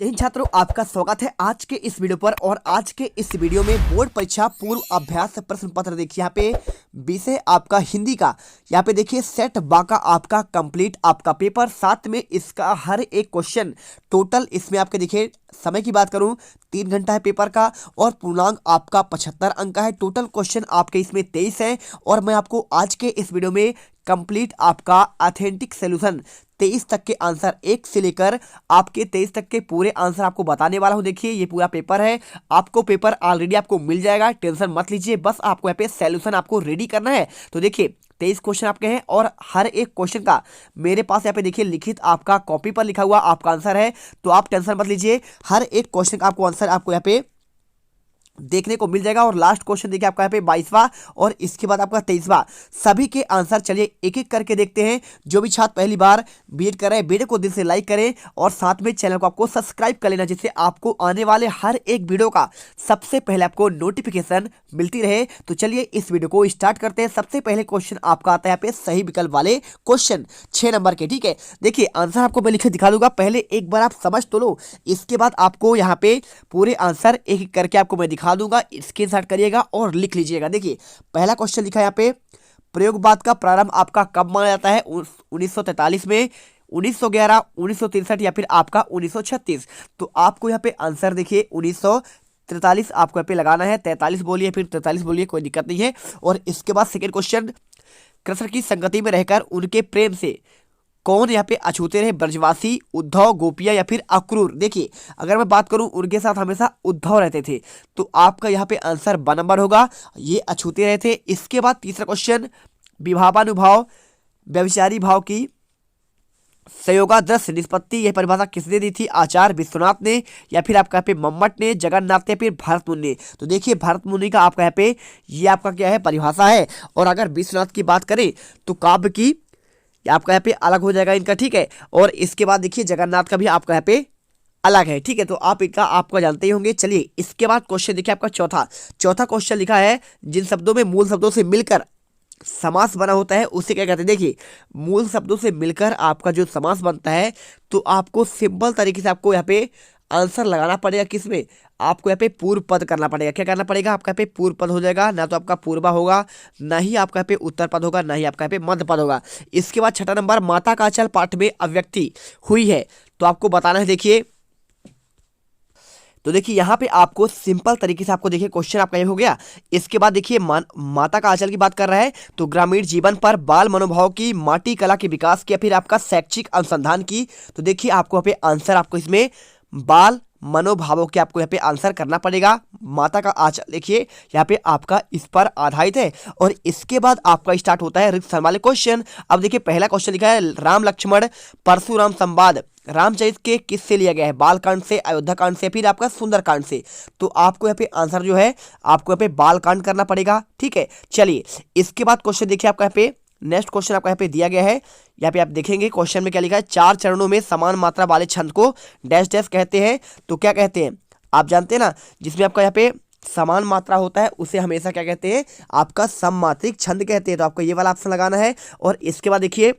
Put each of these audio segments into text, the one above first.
जय हिंद छात्रों, आपका स्वागत है आज के इस वीडियो पर। और आज के इस वीडियो में बोर्ड परीक्षा पूर्व अभ्यास प्रश्न पत्र देखिए। यहाँ पे विषय आपका हिंदी का, यहाँ पे देखिए सेट बाका आपका कंप्लीट आपका पेपर, साथ में इसका हर एक क्वेश्चन टोटल इसमें आपके देखिए समय की बात करूं 3 घंटा है पेपर का और पूर्णांक आपका 75 अंक का है। टोटल क्वेश्चन आपके इसमें 23 है और मैं आपको आज के इस वीडियो में कंप्लीट आपका ऑथेंटिक सॉल्यूशन 23 तक के आंसर 1 से लेकर आपके 23 तक के पूरे आंसर आपको बताने वाला हूं। देखिए ये पूरा पेपर है, आपको पेपर ऑलरेडी आपको मिल जाएगा, टेंशन मत लीजिए, बस आपको यहाँ पे सॉल्यूशन आपको रेडी करना है। तो देखिए 23 क्वेश्चन आपके हैं और हर एक क्वेश्चन का मेरे पास यहाँ पे देखिए लिखित आपका कॉपी पर लिखा हुआ आपका आंसर है, तो आप टेंशन मत लीजिए, हर एक क्वेश्चन का आपको आंसर आपको यहाँ पे देखने को मिल जाएगा। और लास्ट क्वेश्चन देखिए आपका यहाँ पे 22वां और इसके बाद आपका 23वां, सभी के आंसर चलिए एक एक करके देखते हैं। जो भी छात्र पहली बार बीएड कर रहे हैं वीडियो को दिल से लाइक करें और साथ में चैनल को आपको सब्सक्राइब कर लेना, जिससे आपको आने वाले हर एक वीडियो का सबसे पहले आपको नोटिफिकेशन मिलती रहे। तो चलिए इस वीडियो को स्टार्ट करते हैं। सबसे पहले क्वेश्चन आपका आता है यहाँ पे सही विकल्प वाले क्वेश्चन 6 नंबर के, ठीक है। देखिए आंसर आपको मैं लिखे दिखा दूंगा, पहले एक बार आप समझ तो लो, इसके बाद आपको यहाँ पे पूरे आंसर एक एक करके आपको मैं दिखा दूंगा, स्क्रीनशॉट करिएगा और लिख लीजिएगा। देखिए पहला क्वेश्चन लिखा है यहाँ पे, प्रयोगवाद का प्रारंभ आपका कब माना जाता है? 1943 में, 1911, 1963 या फिर आपका 1936। तो आपको यहाँ पे आंसर देखिए 1943 आपको यहाँ पे लगाना है, 43 बोलिए फिर 43 बोलिए, कोई दिक्कत नहीं है। और इसके बाद सेकेंड क्वेश्चन, कृष्ण की संगति में रहकर उनके प्रेम से कौन यहाँ पे अछूते रहे? ब्रजवासी, उद्धव, गोपिया या फिर अक्रूर। देखिए अगर मैं बात करूं उनके साथ हमेशा उद्धव रहते थे, तो आपका यहाँ पे आंसर ब नंबर होगा, ये अछूते रहे थे। इसके बाद तीसरा क्वेश्चन, विभावानुभाव व्यभिचारी भाव की संयोगादृश निष्पत्ति, यह परिभाषा किसने दी थी? आचार्य विश्वनाथ ने या फिर आपका यहाँ पे मम्मट ने, जगन्नाथ ने, फिर भरत मुनि ने। तो देखिए भरत मुनि का आपका यहाँ पे ये आपका क्या है परिभाषा है। और अगर विश्वनाथ की बात करें तो काव्य की आपका यहाँ पे अलग हो जाएगा इनका, ठीक है। और इसके बाद देखिए जगन्नाथ का भी आपका यहाँ पे अलग है, ठीक है। तो आप इनका आपको जानते ही होंगे। चलिए इसके बाद क्वेश्चन देखिए आपका चौथा क्वेश्चन लिखा है, जिन शब्दों में मूल शब्दों से मिलकर समास बना होता है उसे क्या कहते हैं? देखिए मूल शब्दों से मिलकर आपका जो समास बनता है, तो आपको सिंपल तरीके से आपको यहाँ पे आंसर लगाना पड़ेगा। किसमें? आपको यहाँ पे पूर्व पद करना पड़ेगा। क्या करना पड़ेगा? आपका यहाँ पे पूर्व पद हो जाएगा, ना तो आपका पूर्वा होगा, ना ही आपका यहाँ पे उत्तर पद होगा, ना ही आपका यहाँ पे मध्य पद होगा। इसके बाद छठा नंबर, माता का आंचल पाठ में अव्यक्ति हुई है, तो आपको बताना है। देखिए तो देखिए यहाँ पे आपको सिंपल तरीके से आपको देखिए क्वेश्चन आपका ये हो गया। इसके बाद देखिए माता का आंचल की बात कर रहा है, तो ग्रामीण जीवन पर बाल मनोभाव की, माटी कला के विकास की, या फिर आपका शैक्षिक अनुसंधान की। तो देखिए आपको यहाँ पे आंसर आपको इसमें बाल मनोभावों के आपको यहाँ पे आंसर करना पड़ेगा। माता का आंचल देखिए यहाँ पे आपका इस पर आधारित है। और इसके बाद आपका स्टार्ट होता है रिक्त स्थान वाले क्वेश्चन। अब देखिए पहला क्वेश्चन लिखा है, राम लक्ष्मण परशुराम संवाद रामचरित के किससे लिया गया है? बाल कांड से, अयोध्या कांड से, फिर आपका सुंदर कांड से। तो आपको यहाँ पे आंसर जो है आपको यहाँ पे बाल कांड करना पड़ेगा, ठीक है। चलिए इसके बाद क्वेश्चन देखिए आपका यहाँ पे नेक्स्ट क्वेश्चन आपका यहाँ पे दिया गया है। यहाँ पे आप देखेंगे क्वेश्चन में क्या लिखा है, 4 चरणों में समान मात्रा वाले छंद को डैश डैश कहते हैं। तो क्या कहते हैं? आप जानते हैं ना, जिसमें आपका यहाँ पे समान मात्रा होता है उसे हमेशा क्या कहते हैं? आपका सममात्रिक छंद कहते हैं। तो आपको ये वाला ऑप्शन लगाना है। और इसके बाद देखिए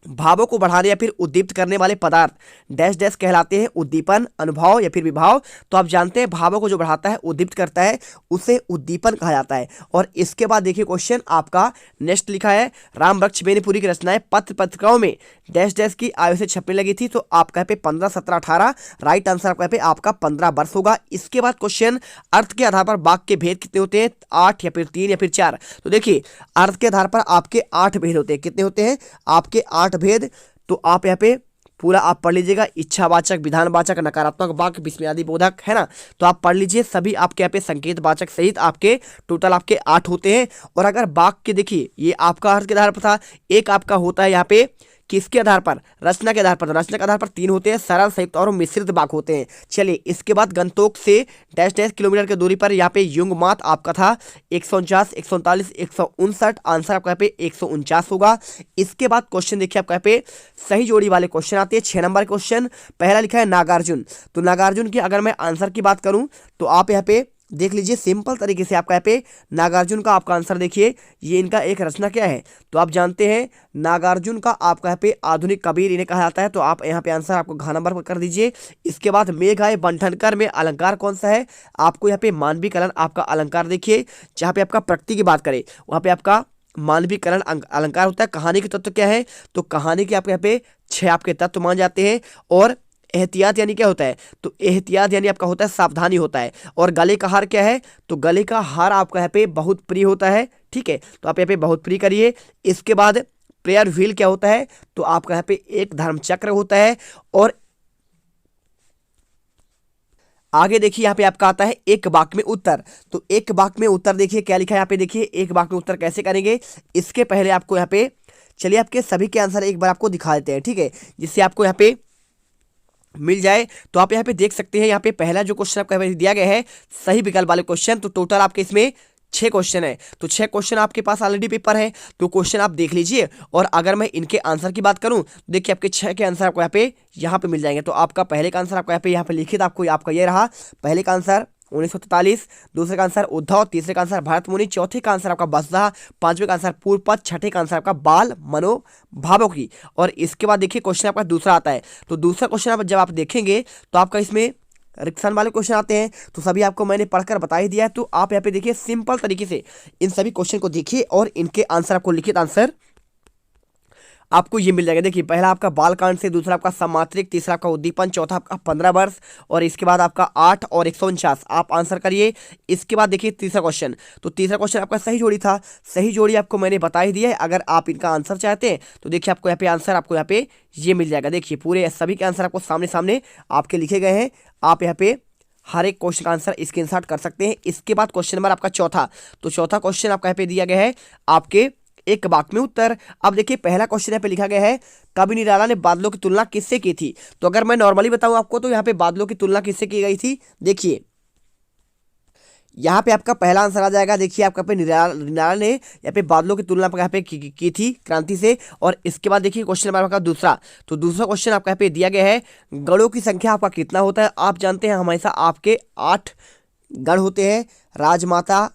भावों को बढ़ाने या फिर उद्दीप्त करने वाले पदार्थ डैश डैश कहलाते हैं, उद्दीपन, अनुभव या फिर विभाव। तो आप जानते हैं भावों को जो बढ़ाता है, उद्दीप्त करता है, उसे उद्दीपन कहा जाता है। और इसके बाद देखिए क्वेश्चन आपका नेक्स्ट लिखा है, राम वृक्ष बेनीपुरी की रचनाएं पत्र पत्रिकाओं में डैश डैश की आयु से छपने लगी थी। तो आपका यहाँ पे 15, 17, 18 राइट आंसर आपका यहाँ पे आपका 15 वर्ष होगा। इसके बाद क्वेश्चन, अर्थ के आधार पर वाक्य के भेद कितने होते हैं? 8 या फिर 3 या फिर 4। तो देखिए अर्थ के आधार पर आपके 8 भेद होते हैं। कितने होते हैं? आपके 8 भेद। तो आप यहाँ पे पूरा आप पढ़ लीजिएगा, इच्छावाचक, विधानवाचक, नकारात्मक वाक्य, विस्मयादि बोधक, है ना। तो आप पढ़ लीजिए, सभी आपके यहाँ पे संकेतवाचक सहित आपके टोटल आपके 8 होते हैं। और अगर वाक्य देखिए ये आपका अर्थ के आधार पर था, एक आपका होता है यहाँ पे किसके आधार पर? रचना के आधार पर। तो रचना के आधार पर 3 होते हैं, सरल, संयुक्त और मिश्रित वाक्य होते हैं। चलिए इसके बाद गंतोक से डैश डैश किलोमीटर की दूरी पर यहाँ पे युंग मात आपका था 149, 139, 159। आंसर आपका यहाँ पे 149 होगा। इसके बाद क्वेश्चन देखिए आपका यहाँ पे सही जोड़ी वाले क्वेश्चन आते हैं। 6 नंबर क्वेश्चन, पहला लिखा है नागार्जुन। तो नागार्जुन की अगर मैं आंसर की बात करूं तो आप यहाँ पे देख लीजिए सिंपल तरीके से आपका यहाँ पे नागार्जुन का आपका आंसर देखिए, ये इनका एक रचना क्या है, तो आप जानते हैं नागार्जुन का आपका यहाँ पे आधुनिक कबीर इन्हें कहा जाता है। तो आप यहाँ पे आंसर आपको घ नंबर पर कर दीजिए। इसके बाद मेघाय बंठनकर में अलंकार कौन सा है, आपको यहाँ पे मानवीकरण आपका अलंकार देखिए, जहाँ पे आपका प्रकृति की बात करें वहाँ पे आपका मानवीकरण अलंकार होता है। कहानी के तत्व क्या है, तो कहानी के आपके यहाँ पे 6 आपके तत्व मान जाते हैं। और एहतियात यानी क्या होता है, तो एहतियात यानी आपका होता है सावधानी होता है। और गले का हार क्या है, तो गले का हार आपका यहाँ पे बहुत प्रिय होता है। ठीक है, तो आप यहाँ पे बहुत प्रिय करिए। इसके बाद प्रेयर व्हील क्या होता है, तो आपका यहाँ पे एक धर्मचक्र होता है। और आगे देखिए यहाँ पे आपका आता है एक वाक्य में उत्तर। तो एक वाक्य में उत्तर देखिए क्या लिखा है यहाँ पे, देखिए एक वाक्य में उत्तर कैसे करेंगे। इसके पहले आपको यहाँ पे चलिए आपके सभी के आंसर एक बार आपको दिखा देते हैं, ठीक है, जिससे आपको यहाँ पे मिल जाए। तो आप यहाँ पे देख सकते हैं, यहाँ पे पहला जो क्वेश्चन आपको दिया गया है सही विकल्प वाले क्वेश्चन, तो टोटल आपके इसमें 6 क्वेश्चन है। तो 6 क्वेश्चन आपके पास ऑलरेडी पेपर है, तो क्वेश्चन आप देख लीजिए। और अगर मैं इनके आंसर की बात करूं तो देखिए आपके 6 के आंसर आपको यहाँ पे मिल जाएंगे। तो आपका पहले का आंसर आपको यहाँ पे लिखित आपको आपका ये रहा, पहले का आंसर 1943, दूसरे का आंसर उद्धव, तीसरे का आंसर भरत मुनि, चौथे का आंसर आपका बसहा, पांचवें का आंसर पूर्व पद, छठे का आंसर आपका बाल मनोभावों की। और इसके बाद देखिए क्वेश्चन आपका दूसरा आता है। तो दूसरा क्वेश्चन आप जब आप देखेंगे तो आपका इसमें रिक्शन वाले क्वेश्चन आते हैं, तो सभी आपको मैंने पढ़कर बता ही दिया है। तो आप यहाँ पे देखिए सिंपल तरीके से इन सभी क्वेश्चन को देखिए और इनके आंसर आपको लिखित आंसर आपको ये मिल जाएगा। देखिए पहला आपका बालकांड से, दूसरा आपका समात्रिक, तीसरा आपका उद्दीपन, चौथा आपका 15 वर्ष, और इसके बाद आपका 8 और 149 आप आंसर करिए। इसके बाद देखिए तीसरा क्वेश्चन, तो तीसरा क्वेश्चन आपका सही जोड़ी था, सही जोड़ी आपको मैंने बता ही दिया है। अगर आप इनका आंसर चाहते हैं तो देखिए आपको यहाँ पे आंसर आपको यहाँ पे ये मिल जाएगा। देखिए पूरे सभी के आंसर आपको सामने सामने आपके लिखे गए हैं, आप यहाँ पे हर एक क्वेश्चन का आंसर स्क्रीनशॉट कर सकते हैं। इसके बाद क्वेश्चन नंबर आपका चौथा, तो चौथा क्वेश्चन आपका यहाँ पे दिया गया है आपके एक वाक्य में उत्तर। अब देखिए पहला क्वेश्चन यहाँ पे लिखा गया है कवि निराला ने बादलों की तुलना किससे की थी। तो अगर मैं नॉर्मली बताऊं आपको तो यहाँ पे बादलों की तुलना किससे की गई थी, देखिए यहाँ पे आपका पहला आंसर आ जाएगा। देखिए आपका पे निराला ने यहाँ पे बादलों की तुलना यहाँ पे की थी क्रांति से। और इसके बाद देखिए क्वेश्चन नंबर आपका दूसरा, तो दूसरा क्वेश्चन आपका यहाँ पे दिया गया है गणों की संख्या आपका कितना होता है। आप जानते हैं हमेशा आपके 8 गण होते हैं, राजमाता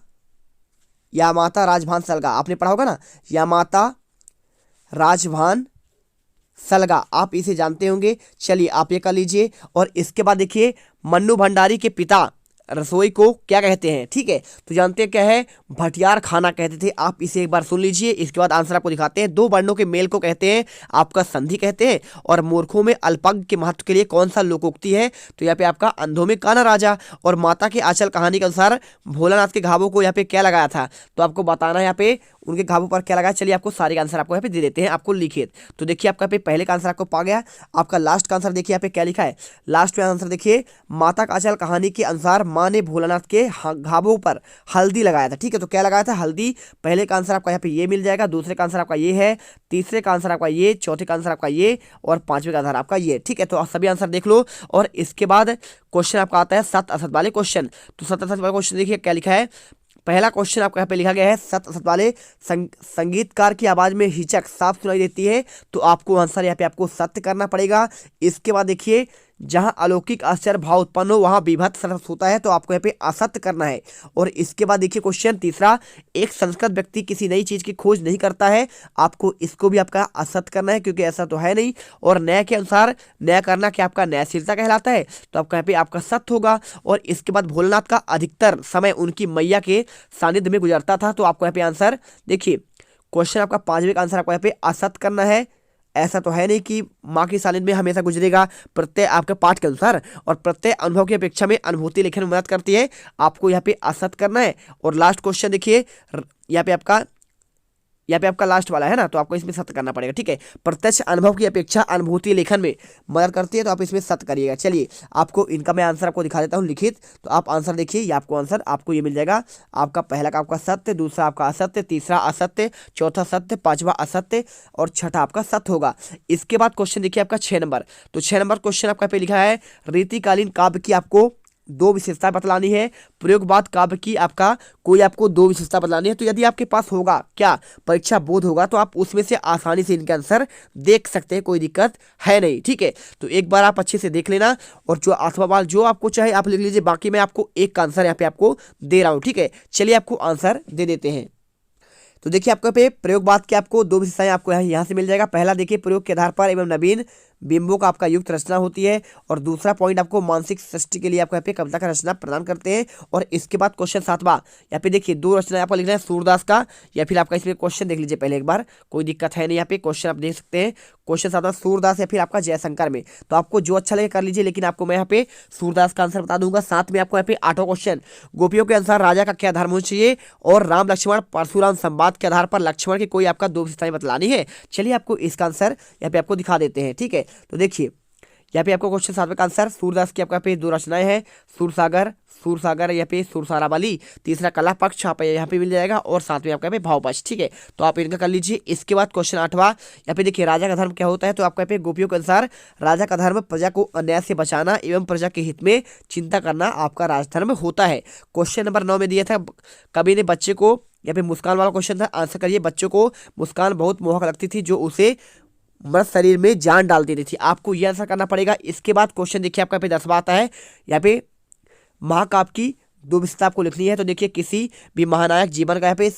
या माता राजभान सलगा, आपने पढ़ा होगा ना, या माता राजभान सलगा, आप इसे जानते होंगे। चलिए आप ये कर लीजिए। और इसके बाद देखिए मन्नू भंडारी के पिता रसोई को क्या कहते हैं, ठीक है, तो जानते हैं क्या है, भटियार खाना कहते थे। आप इसे एक बार सुन लीजिए। इसके बाद आंसर आपको दिखाते हैं। 2 वर्णों के मेल को कहते हैं आपका संधि कहते हैं। और मूर्खों में अल्पज्ञ के महत्व के लिए कौन सा लोकोक्ति है, तो यहाँ पे आपका अंधों में काना राजा। और माता के आंचल कहानी के अनुसार भोलानाथ के घावों को यहाँ पे क्या लगाया था, तो आपको बताना है यहाँ पे उनके घावों पर क्या लगाया। चलिए आपको सारे आंसर आपको यहाँ पे दे देते हैं, आपको लिखित। तो देखिए आपका पे पहले का आंसर आपको पा गया। आपका लास्ट का आंसर देखिए यहाँ पे क्या लिखा है, लास्ट में आंसर देखिए माता का आंचल कहानी के अनुसार माँ ने भोलानाथ के घावों पर हल्दी लगाया था, ठीक है, तो क्या लगाया था, हल्दी। पहले का आंसर आपका यहाँ पे ये मिल जाएगा, दूसरे का आंसर आपका ये है, तीसरे का आंसर आपका ये, चौथे का आंसर आपका ये, और पांचवें का आंसर आपका ये, ठीक है। तो आप सभी आंसर देख लो। और इसके बाद क्वेश्चन आपका आता है सत्य असत वाले क्वेश्चन। तो सत्य असत वाले क्वेश्चन देखिए क्या लिखा है। पहला क्वेश्चन आपको यहाँ पे लिखा गया है सत्य असत वाले संगीतकार की आवाज में हिचक साफ सुनाई देती है, तो आपको आंसर यहाँ पे आपको सत्य करना पड़ेगा। इसके बाद देखिए जहां अलौकिक आश्चर्य भाव उत्पन्न हो वहां विभत्स रस होता है, तो आपको यहाँ पे असत्य करना है। और इसके बाद देखिए क्वेश्चन तीसरा, एक संस्कृत व्यक्ति किसी नई चीज की खोज नहीं करता है, आपको इसको भी आपका असत्य करना है क्योंकि ऐसा तो है नहीं। और न्याय के अनुसार न्याय करना क्या आपका न्यायशीलता कहलाता है, तो आपका यहाँ पे आपका सत्य होगा। और इसके बाद भोलेनाथ का अधिकतर समय उनकी मैया के सानिध्य में गुजरता था, तो आपको यहाँ पे आंसर देखिए क्वेश्चन आपका पांचवें का आंसर आपको यहाँ पे असत्य करना है। ऐसा तो है नहीं कि माँ की सानिध्य में हमेशा गुजरेगा, प्रत्यय आपके पाठ के अनुसार, और प्रत्यय अनुभव की अपेक्षा में अनुभूति लिखने में मदद करती है, आपको यहाँ पे असत्य करना है। और लास्ट क्वेश्चन देखिए यहाँ पे आपका लास्ट वाला है ना, तो आपको इसमें सत्य करना पड़ेगा, ठीक है। प्रत्यक्ष अनुभव की अपेक्षा अनुभूति लेखन में मदद करती है, तो आप इसमें सत्य करिएगा। चलिए आपको इनका मैं आंसर आपको दिखा देता हूँ लिखित। तो आप आंसर देखिए, ये आपको आंसर आपको ये मिल जाएगा। आपका पहला का आपका सत्य, दूसरा आपका असत्य, तीसरा असत्य, चौथा सत्य, पांचवा असत्य, और छठा आपका सत्य होगा। इसके बाद क्वेश्चन देखिए आपका 6 नंबर। तो 6 नंबर क्वेश्चन आपका पे लिखा है रीतिकालीन काव्य की आपको दो विशेषता बतलानी है, प्रयोगवाद काव्य की आपका कोई आपको दो विशेषता बतलानी है। तो यदि आपके पास होगा क्या परीक्षा बोध होगा तो आप उसमें से आसानी से इनके आंसर देख सकते हैं, कोई दिक्कत है नहीं। ठीक है, तो एक बार आप अच्छे से देख लेना और जो 8वां सवाल जो आपको चाहे आप लिख लीजिए, बाकी मैं आपको एक का आंसर यहाँ पे आपको दे रहा हूँ। ठीक है, चलिए आपको आंसर दे देते हैं। तो देखिए आपको पे प्रयोगवाद के आपको दो विशेषताएं आपको यहाँ से मिल जाएगा। पहला देखिए प्रयोग के आधार पर एवं नवीन बिंबों का आपका युक्त रचना होती है, और दूसरा पॉइंट आपको मानसिक सृष्टि के लिए आपको यहाँ पे कविता का रचना प्रदान करते हैं। और इसके बाद क्वेश्चन 7वां, यहाँ पे देखिए दो रचना आपको लिखना है सूरदास का, या फिर आपका इसमें क्वेश्चन देख लीजिए पहले एक बार, कोई दिक्कत है नहीं। यहाँ पे क्वेश्चन आप देख सकते हैं, क्वेश्चन 7वां सूरदास या फिर आपका जयशंकर में, तो आपको जो अच्छा लगे कर लीजिए, लेकिन आपको मैं यहाँ पे सूरदास का आंसर बता दूंगा। साथ में आपको यहाँ पे 8वां क्वेश्चन, गोपियों के अनुसार राजा का क्या धर्म होना चाहिए, और राम लक्ष्मण परशुराम संवाद के आधार पर लक्ष्मण की कोई आपका दो विशेषताएं बतलानी है। चलिए आपको इसका आंसर यहाँ पे आपको दिखा देते हैं। ठीक है, तो देखिए यहाँ पे आपको क्वेश्चन 7वें का आंसर, सूरदास की आपका पे दो रचनाएं हैं, सूरसागर यहाँ पे सुरसारावली, तीसरा कला पक्ष आप यहाँ पे मिल जाएगा, और साथ में आपका यहाँ पे भाव पक्ष। ठीक है, तो आप इनका कर लीजिए। इसके बाद क्वेश्चन 8वां, यहाँ पे देखिए राजा का धर्म क्या होता है, तो आपका यहाँ पे गोपियों के अनुसार राजा का धर्म प्रजा को अन्याय से बचाना एवं प्रजा के हित में चिंता करना आपका राजधर्म होता है। क्वेश्चन नंबर 9 में दिया था, कवि ने बच्चे को, यहाँ पे मुस्कान वाला क्वेश्चन था, आंसर करिए। बच्चों को मुस्कान बहुत मोहक लगती थी जो उसे मृत शरीर में जान डाल देती थी, आपको यह आंसर करना पड़ेगा। इसके बाद क्वेश्चन देखिए आपका पे 10वां आता है, यहाँ पे महाकाव्य की दो विशेषता आपको लिखनी है। तो देखिए किसी भी महानायक जीवन का यहाँ पे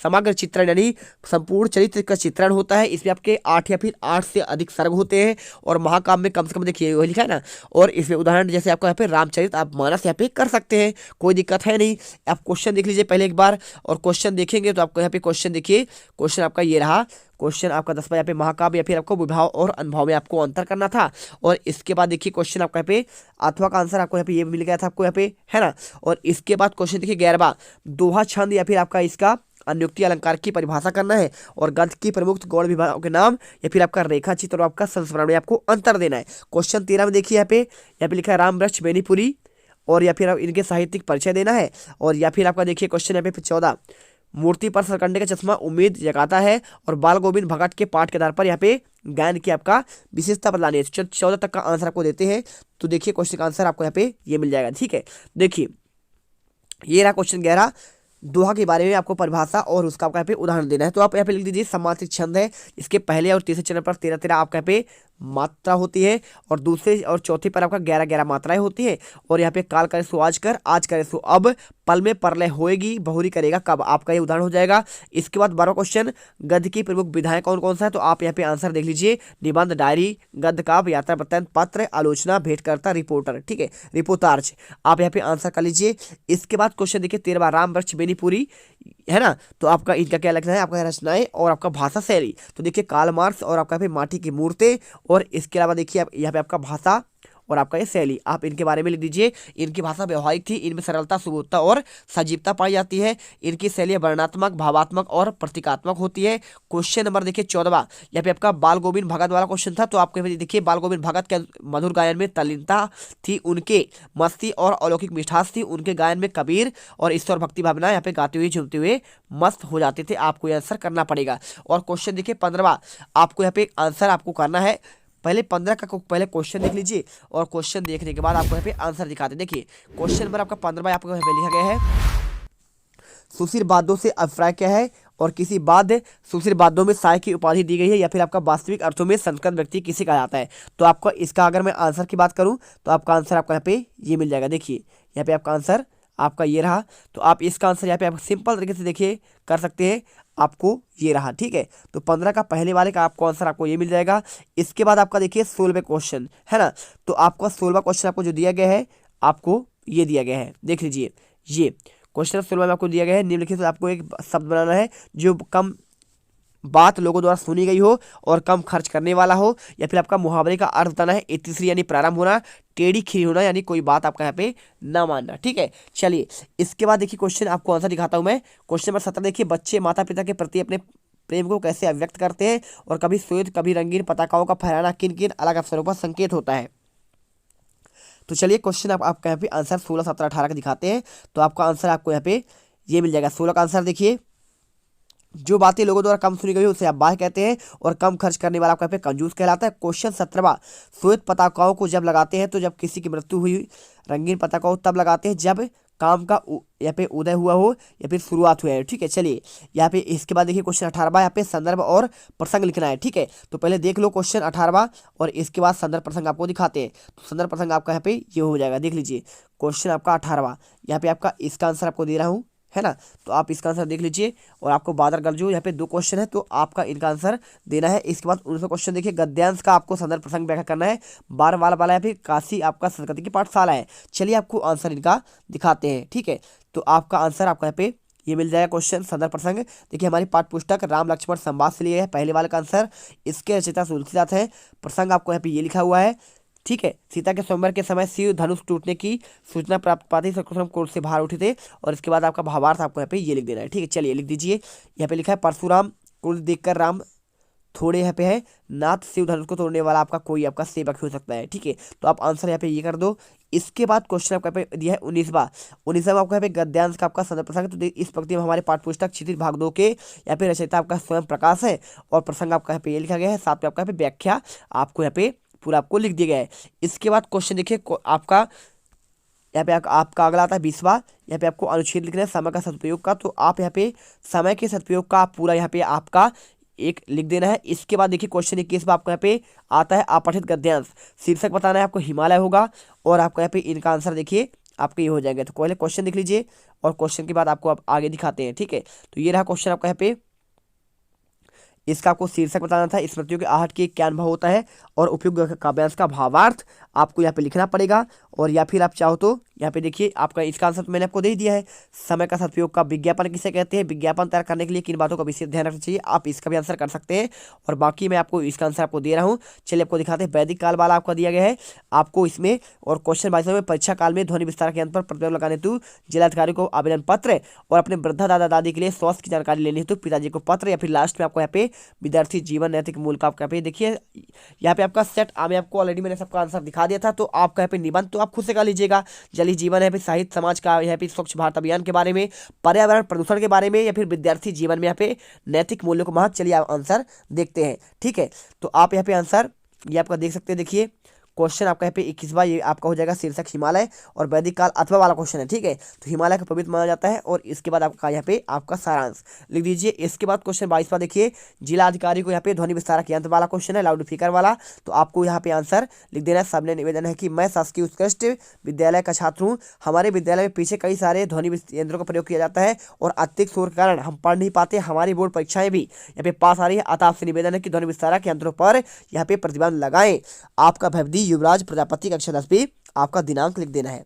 समग्र चित्रण यानी संपूर्ण चरित्र का चित्रण होता है, इसमें आपके 8 या फिर 8 से अधिक सर्ग होते हैं, और महाकाव्य में कम से कम देखिए वही लिखा है ना, और इसमें उदाहरण जैसे आपको यहाँ पे रामचरित आप मानस यहाँ पे कर सकते हैं, कोई दिक्कत है नहीं। आप क्वेश्चन देख लीजिए पहले एक बार, और क्वेश्चन देखेंगे तो आपको यहाँ पे क्वेश्चन देखिए, क्वेश्चन आपका ये रहा, क्वेश्चन आपका 10वां यहाँ पे महाकाव्य या फिर आपको विभाव और अनुभव में आपको अंतर करना था। और इसके बाद देखिए क्वेश्चन आपका यहाँ पे 8वां का आंसर आपको यहाँ पे ये मिल गया था आपको यहाँ पे, है ना। और इसके बाद क्वेश्चन देखिए 11वां, दोहा छंद या फिर आपका इसका अनुक्ति अलंकार की परिभाषा करना है, और गद्य की प्रमुख गौड़ विभागों के नाम या फिर आपका रेखा चित्र और आपका संस्मरण में आपको अंतर देना है। क्वेश्चन 13 में देखिए यहाँ पे लिखा है राम वृक्ष बेनीपुरी, और या फिर इनके साहित्यिक परिचय देना है। और या फिर आपका देखिए क्वेश्चन यहाँ पे 14, मूर्ति पर सरकंडे का चश्मा उम्मीद जगाता है, और बाल गोविंद भगत के पाठ के आधार पर यहाँ पे ज्ञान की आपका विशेषता बतलानी है। 14 तक का आंसर आपको देते हैं, तो देखिए क्वेश्चन का आंसर आपको यहाँ पे ये मिल जाएगा। ठीक है, देखिए ये रहा क्वेश्चन 11, दोहा के बारे में आपको परिभाषा और उसका आपका यहाँ पे उदाहरण देना है। तो आप यहाँ पे लिख दीजिए समासिक छंद है, इसके पहले और तीसरे चरण पर 13-13 आपका यहाँ पे मात्रा होती है, और दूसरे और चौथे पर आपका 11-11 मात्राएं होती है। और यहाँ पे काल करे सो आज कर, आज करे सो अब, पल में परलय होएगी, बहुरी करेगा कब, आपका ये उदाहरण हो जाएगा। इसके बाद 12वां क्वेश्चन, गद्य की प्रमुख विधाएं कौन कौन सा है, तो आप यहाँ पे आंसर देख लीजिए, निबंध, डायरी, गद्य काव्य, यात्रा वृत्तांत, पत्र, आलोचना, भेंटकर्ता, रिपोर्टर। ठीक है, रिपोर्टार्ज, आप यहाँ पे आंसर कर लीजिए। इसके बाद क्वेश्चन देखिए 13वां, राम वृक्ष बेनीपुरी, है ना, तो आपका इनका क्या लिखना है, आपका रचनाएं और आपका भाषा शैली। तो देखिए कार्ल मार्क्स और आपका पे माटी की मूर्तें, और इसके अलावा देखिए आप यहाँ पे आपका भाषा और आपका ये शैली, आप इनके बारे में लिख दीजिए। इनकी भाषा व्यवहारिक थी, इनमें सरलता, सुबोधता और सजीवता पाई जाती है। इनकी शैली वर्णनात्मक, भावात्मक और प्रतीकात्मक होती है। क्वेश्चन नंबर देखिए 14वां, यहाँ पे आपका बाल गोविंद भगत वाला क्वेश्चन था, तो आपको देखिए बाल गोविंद भगत के मधुर गायन में तल्लीनता थी, उनके मस्ती और अलौकिक मिठास थी, उनके गायन में कबीर और ईश्वर भक्ति भावना यहाँ पे गाते हुए झूमते हुए मस्त हो जाते थे, आपको ये आंसर करना पड़ेगा। और क्वेश्चन देखिए 15वां, आपको यहाँ पे आंसर आपको करना है, पहले 15 का पहले क्वेश्चन देख लीजिए, और क्वेश्चन देखने के बाद आपको यहाँ पे आंसर दिखाते। देखिए क्वेश्चन नंबर आपका 15वां आपको यहाँ पे लिखा गया है, सुशील वाद्यों से अभिप्राय क्या है, और किसी वाद्य सुशील वाद्यों में साय की उपाधि दी गई है, या फिर आपका वास्तविक अर्थों में संस्कृत व्यक्ति किसे कहा जाता है। तो आपको इसका अगर मैं आंसर की बात करूं तो आपका आंसर आपका यहाँ पे ये मिल जाएगा। देखिए यहाँ पे आपका आंसर आपका ये रहा, तो आप इसका आंसर यहाँ पे आप सिंपल तरीके से देखिए कर सकते हैं, आपको ये रहा। ठीक है, तो 15 का पहले वाले का आपको आंसर आपको ये मिल जाएगा। इसके बाद आपका देखिए 16वें क्वेश्चन, है ना, तो आपका 16वां क्वेश्चन आपको जो दिया गया है, आपको ये दिया गया है, देख लीजिए ये क्वेश्चन 16 में आपको दिया गया है, निम्नलिखित में आपको एक शब्द बनाना है जो कम बात लोगों द्वारा सुनी गई हो और कम खर्च करने वाला हो, या फिर आपका मुहावरे का अर्थ बताना है, इतिश्री यानी प्रारंभ होना, टेढ़ी खीरी होना यानी कोई बात आपका यहाँ पे ना मानना। ठीक है, चलिए इसके बाद देखिए क्वेश्चन आपको आंसर दिखाता हूँ मैं। क्वेश्चन नंबर 17 देखिए, बच्चे माता पिता के प्रति अपने प्रेम को कैसे अभिव्यक्त करते हैं, और कभी श्वेत कभी रंगीन पताकाओं का फहराना किन किन अलग अवसरों पर संकेत होता है। तो चलिए क्वेश्चन आपका यहाँ पे आंसर 16, 17, 18 का दिखाते हैं, तो आपका आंसर आपको यहाँ पे ये मिल जाएगा। 16 का आंसर देखिए, जो बातें लोगों द्वारा कम सुनी गई उसे आप बाह्य कहते हैं, और कम खर्च करने वाला आपका यहाँ पे कंजूस कहलाता है। क्वेश्चन 17वां, श्वेत पताकाओं को जब लगाते हैं तो जब किसी की मृत्यु हुई, रंगीन पताकाओं तब लगाते हैं जब काम का यहाँ पे उदय हुआ हो या फिर शुरुआत हुआ है। ठीक है, चलिए यहाँ पे इसके बाद देखिए क्वेश्चन 18वां, यहाँ पे संदर्भ और प्रसंग लिखना है। ठीक है, तो पहले देख लो क्वेश्चन 18वां और इसके बाद संदर्भ प्रसंग आपको दिखाते हैं। तो संदर्भ प्रसंग आपका यहाँ पे ये हो जाएगा, देख लीजिए क्वेश्चन आपका 18वां, यहाँ पे आपका इसका आंसर आपको दे रहा हूँ, है ना। तो आप इसका आंसर देख लीजिए, और आपको बादल गरजू यहाँ पे 2 क्वेश्चन है, तो आपका इनका आंसर देना है। इसके बाद 19वां क्वेश्चन देखिए, गद्यांश का आपको संदर्भ प्रसंग व्याख्या करना है। 12 वाला है, फिर काशी आपका संस्कृति की पाठशाला है। चलिए आपको आंसर इनका दिखाते हैं। ठीक है, तो आपका आंसर आपका यहाँ पे ये मिल जाएगा क्वेश्चन संदर्भ प्रसंग। देखिए हमारी पाठ पुस्तक राम लक्ष्मण संवाद से लिए है, पहले वाले का आंसर। इसके रचयिता तुलसीदास है। प्रसंग आपको यहाँ पे ये लिखा हुआ है। ठीक है, सीता के स्वयंवर के समय शिव धनुष टूटने की सूचना प्राप्त पाती सर्वप्रथम कोर्ट से बाहर उठे थे, और इसके बाद आपका भावार्थ आपको यहाँ पे ये लिख देना है। ठीक है, चलिए लिख दीजिए। यहाँ पे लिखा है परशुराम क्रोध देखकर राम थोड़े यहाँ पे है नाथ शिव धनुष को तोड़ने वाला आपका कोई आपका सेवक हो सकता है। ठीक है, तो आप आंसर यहाँ पे ये कर दो। इसके बाद क्वेश्चन आपका यहाँ पे दिया है 19वां आपको यहाँ पे गद्यांश का आपका संदर्भ प्रसंग। तो इस पंक्ति में हमारे पाठ पुस्तक क्षितिज भाग 2 के यहाँ पे रचयिता आपका स्वयं प्रकाश है, और प्रसंग आपका यहाँ पे ये लिखा गया है। साथ में आपका यहाँ पे व्याख्या आपको यहाँ पे पूरा आपको लिख दिया गया है। इसके बाद क्वेश्चन देखिए आपका यहाँ पे आपका अगला आता है 20वां। यहाँ पे आपको अनुच्छेद लिखना है समय का सदुपयोग का। तो आप यहाँ पे समय के सदुपयोग का पूरा यहाँ पे आपका एक लिख देना है। इसके बाद देखिए क्वेश्चन 21 में आपको यहाँ पे आता है अपठित गद्यांश, शीर्षक बताना है आपको हिमालय होगा, और आपको यहाँ पे इनका आंसर देखिए आपके ये हो जाएगा। तो पहले क्वेश्चन देख लीजिए, और क्वेश्चन के बाद आपको आप आगे दिखाते हैं। ठीक है, तो ये रहा क्वेश्चन आपका यहाँ पे, इसका आपको शीर्षक बताना था, स्मृतियों के आहट की क्या अनुभव होता है, और उपयुक्त काव्यांश का भावार्थ आपको यहाँ पे लिखना पड़ेगा। और या फिर आप चाहो तो यहाँ पे देखिए आपका इसका आंसर मैंने आपको दे ही दिया है। समय का सदुपयोग का विज्ञापन किसे कहते हैं, विज्ञापन तैयार करने के लिए किन बातों का विशेष ध्यान रखना चाहिए, आप इसका भी आंसर कर सकते हैं। और बाकी मैं आपको इसका आंसर आपको दे रहा हूँ। चलिए आपको दिखाते हैं। वैदिक काल वाला आपका दिया गया है आपको इसमें, और क्वेश्चन 22 में परीक्षा काल में ध्वनि विस्तार के अंत पर प्रतिबंध लगाने हेतु जिलाधिकारी को आवेदन पत्र, और अपने वृद्धा दादा दादी के लिए स्वास्थ्य की जानकारी लेने हेतु पिताजी को पत्र, या फिर लास्ट में आपको यहाँ पे विद्यार्थी जीवन नैतिक मूल्य का आपका यहाँ पे देखिए यहाँ पे आपका सेट मैं आपको ऑलरेडी मैंने सबका आंसर दिखा दिया था। तो आपका यहाँ पे निबंध तो आप खुद से कर लीजिएगा। जल जीवन है, फिर साहित्य समाज का यहाँ पे स्वच्छ भारत अभियान के बारे में, पर्यावरण प्रदूषण के बारे में, या फिर विद्यार्थी जीवन में यहाँ पे नैतिक मूल्यों को महत्व। चलिए आप आंसर देखते हैं। ठीक है, तो आप यहाँ पे आंसर ये आपका देख सकते हैं। देखिए क्वेश्चन आपका यहाँ पे 21वां ये आपका हो जाएगा शीर्षक हिमालय और वैदिक काल अथवा वाला क्वेश्चन है। ठीक है, तो हिमालय का पवित्र माना जाता है, और इसके बाद आपका यहाँ पे आपका सारांश लिख दीजिए। इसके बाद क्वेश्चन 22वां देखिए, जिला अधिकारी को यहाँ पे ध्वनि विस्तारक यंत्र वाला क्वेश्चन है, लाउड स्पीकर वाला। तो आपको यहाँ पे आंसर लिख देना है। सबने निवेदन है कि मैं शासकीय उत्कृष्ट विद्यालय का छात्र हूँ, हमारे विद्यालय में पीछे कई सारे ध्वनि यंत्रों का प्रयोग किया जाता है, और अत्यधिक शोर के कारण हम पढ़ नहीं पाते, हमारी बोर्ड परीक्षाएं भी यहाँ पे पास आ रही है, अतः आपसे निवेदन है कि ध्वनि विस्तारक यंत्रों पर यहाँ पे प्रतिबंध लगाएं। आपका भवदी युवराज प्रजापति कक्षा 10वीं आपका दिनांक लिख देना है।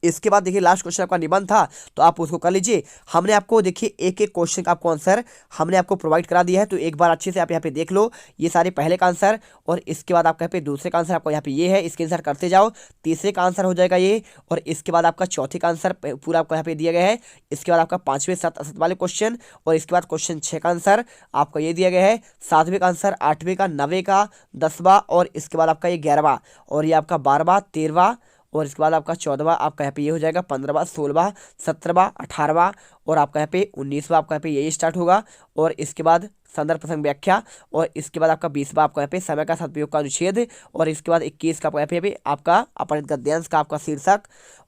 इसके बाद देखिए लास्ट क्वेश्चन आपका निबंध था, तो आप उसको कर लीजिए। हमने आपको देखिए एक एक क्वेश्चन का आपको आंसर हमने आपको प्रोवाइड करा दिया है, तो एक बार अच्छे से आप यहाँ पे देख लो। ये सारे पहले का आंसर, और इसके बाद आपका यहाँ पे दूसरे का आंसर आपको यहाँ पे ये है, इसके आंसर करते जाओ। तीसरे का आंसर हो जाएगा ये, और इसके बाद आपका चौथे का आंसर पूरा आपको यहाँ पे दिया गया है। इसके बाद आपका 5वें 7 वाले क्वेश्चन, और इसके बाद क्वेश्चन 6 का आंसर आपका ये दिया गया है। 7वें का आंसर, 8वें का, 9वें का, 10वां, और इसके बाद आपका ये 11वां, और ये आपका 12वां, 13वां, और इसके बाद आपका 14वां आपका यहाँ पे ये हो जाएगा, 15वां, 16वां, 17वां, 18वां, और आपका यहाँ पे 19वां आपका यहाँ पे यही स्टार्ट होगा। और इसके बाद संदर्भ प्रसंग व्याख्या, और इसके बाद आपका 20वां आपका यहाँ पे समय का सदुपयोग का अनुच्छेद, और इसके बाद 21 का यहाँ पे आपका अपठित गद्यांश का आपका शीर्षक,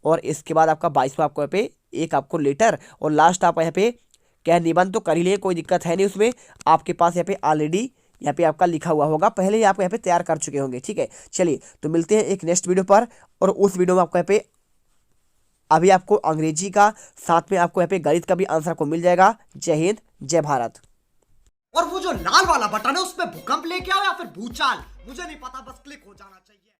और इसके बाद आपका 22वां आपको यहाँ पे एक आपको लेटर, और लास्ट आप यहाँ पे क्या निबंध तो कर ही लिए, कोई दिक्कत है नहीं उसमें। आपके पास यहाँ पे ऑलरेडी यहाँ पे आपका लिखा हुआ होगा, पहले ही आप यहाँ पे तैयार कर चुके होंगे। ठीक है, चलिए तो मिलते हैं एक नेक्स्ट वीडियो पर, और उस वीडियो में आपको यहाँ पे अभी आपको अंग्रेजी का, साथ में आपको यहाँ पे गणित का भी आंसर आपको मिल जाएगा। जय हिंद, जय भारत। और वो जो लाल वाला बटन है उस पर भूकंप लेके आओ या फिर भूचाल, मुझे नहीं पता, बस क्लिक हो जाना चाहिए।